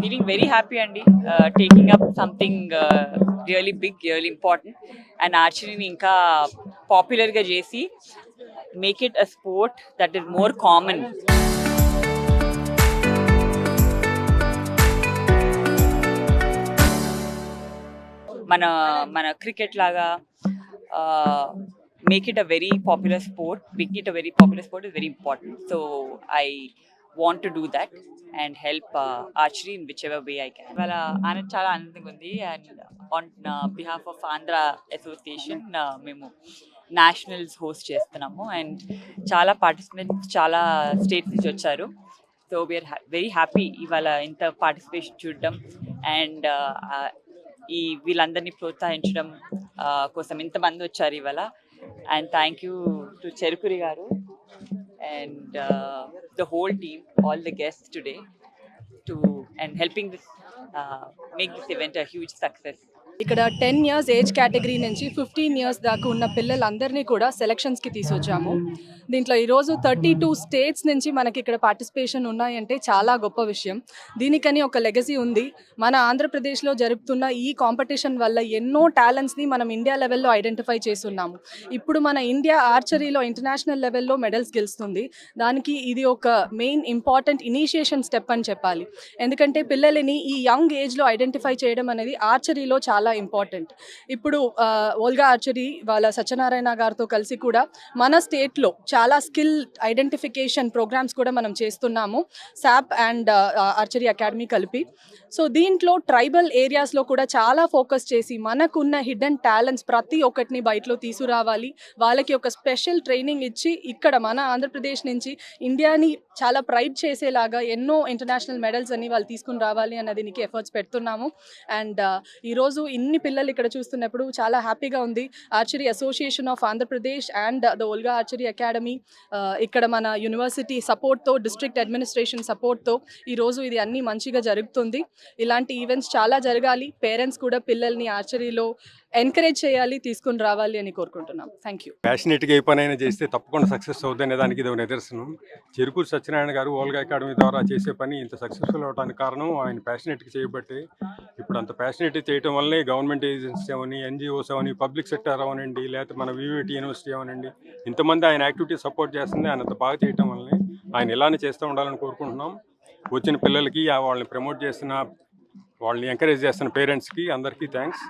feeling very happy and taking up something really big, really important, and archery ni inka popular ga chesi make it a sport that is more common. మన cricket లాగా make it a very popular sport, making it a very popular sport is very important. So I want to do that and help archery in whichever way I can. Well, Anand చాలా ఆనందంగా ఉంది, and on behalf of Andhra association మేము nationals host చేస్తున్నాము, and చాలా participants చాలా states నుంచి వచ్చారు. So we are very happy ఇవాళ ఇంత పార్టిసిపేషన్ చూడడం, అండ్ ఈ వీళ్ళందరినీ ప్రోత్సహించడం కోసం ఇంతమంది వచ్చారు ఇవాళ. And thank you to Cherukuri గారు and the whole team, all the guests today, and helping this make this event a huge success. ఇక్కడ 10 years ఏజ్ కేటగిరీ నుంచి 15 years దాకా ఉన్న పిల్లలందరినీ కూడా సెలక్షన్స్కి తీసుకొచ్చాము. దీంట్లో ఈరోజు 32 స్టేట్స్ నుంచి మనకి ఇక్కడ పార్టిసిపేషన్ ఉన్నాయంటే చాలా గొప్ప విషయం. దీనికని ఒక లెగసీ ఉంది. మన ఆంధ్రప్రదేశ్లో జరుపుతున్న ఈ కాంపిటీషన్ వల్ల ఎన్నో టాలెంట్స్ని మనం ఇండియా లెవెల్లో ఐడెంటిఫై చేస్తున్నాము. ఇప్పుడు మన ఇండియా ఆర్చరీలో ఇంటర్నేషనల్ లెవెల్లో మెడల్స్ గెలుస్తుంది. దానికి ఇది ఒక మెయిన్ ఇంపార్టెంట్ ఇనిషియేషన్ స్టెప్ అని చెప్పాలి. ఎందుకంటే పిల్లలని ఈ యంగ్ ఏజ్లో ఐడెంటిఫై చేయడం అనేది ఆర్చరీలో చాలా ఇంపార్టెంట్. ఇప్పుడు ఓల్గా ఆర్చరీ వాళ్ళ సత్యనారాయణ గారితో కలిసి కూడా మన స్టేట్లో చాలా స్కిల్ ఐడెంటిఫికేషన్ ప్రోగ్రామ్స్ కూడా మనం చేస్తున్నాము, శాప్ అండ్ ఆర్చరీ అకాడమీ కలిపి. సో దీంట్లో ట్రైబల్ ఏరియాస్లో కూడా చాలా ఫోకస్ చేసి మనకున్న హిడెన్ టాలెంట్స్ ప్రతి ఒక్కటిని బయటలో తీసుకురావాలి, వాళ్ళకి ఒక స్పెషల్ ట్రైనింగ్ ఇచ్చి ఇక్కడ మన ఆంధ్రప్రదేశ్ నుంచి ఇండియాని చాలా ప్రైడ్ చేసేలాగా ఎన్నో ఇంటర్నేషనల్ మెడల్స్ అని వాళ్ళు తీసుకుని రావాలి అన్నది దీనికి ఎఫర్ట్స్ పెడుతున్నాము. అండ్ ఈరోజు ఇన్ని పిల్లలు ఇక్కడ చూస్తున్నప్పుడు చాలా హ్యాపీగా ఉంది. Archery association of Andhra Pradesh and the Olga archery academy, ఇక్కడ మన యూనివర్సిటీ సపోర్ట్తో, డిస్ట్రిక్ట్ అడ్మినిస్ట్రేషన్ సపోర్ట్తో ఈరోజు ఇది అన్నీ మంచిగా జరుగుతుంది. ఇలాంటి ఈవెంట్స్ చాలా జరగాలి. పేరెంట్స్ కూడా పిల్లల్ని ఆర్చరీలో ఎంకరేజ్ చేయాలి, తీసుకుని రావాలి అని కోరుకుంటున్నాం. Thank you. ప్యాషనేట్గా ఏ పనైనా చేస్తే తప్పకుండా సక్సెస్ అవుతుందనే దానికి ఇది ఒక నిదర్శనం. చెరుకూరు సత్యనారాయణ గారు ఓల్గా అకాడమీ ద్వారా చేసే పని ఇంత సక్సెస్ఫుల్ అవడానికి కారణం ఆయన ప్యాషనేట్గా చేయబట్టి. ఇప్పుడు అంత ప్యాషనేట్ చేయడం వల్లే గవర్నమెంట్ ఏజెన్సీస్ అవని, ఎన్జిఓస్ అవని, పబ్లిక్ సెక్టర్ అవనండి, లేకపోతే మన వివిటి యూనివర్సిటీ అవనండి, ఇంతమంది ఆయన యాక్టివిటీ సపోర్ట్ చేస్తుంది. ఆయన అంత బాగా చేయడం వల్లనే ఆయన ఇలానే చేస్తూ ఉండాలని కోరుకుంటున్నాం. వచ్చిన పిల్లలకి వాళ్ళని ప్రమోట్ చేస్తున్న, వాళ్ళని ఎంకరేజ్ చేస్తున్న పేరెంట్స్కి అందరికీ థ్యాంక్స్.